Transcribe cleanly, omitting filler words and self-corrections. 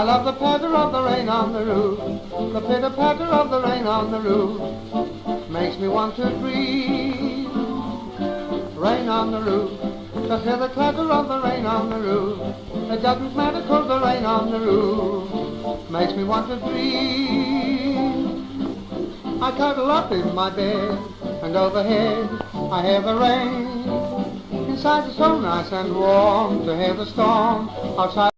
I love the patter of the rain on the roof. The pitter-patter of the rain on the roof makes me want to breathe. Rain on the roof. Just hear the clatter of the rain on the roof. It doesn't matter 'cause the rain on the roof makes me want to breathe. I cuddle up in my bed, and overhead I hear the rain. Inside it's so nice and warm to hear the storm outside.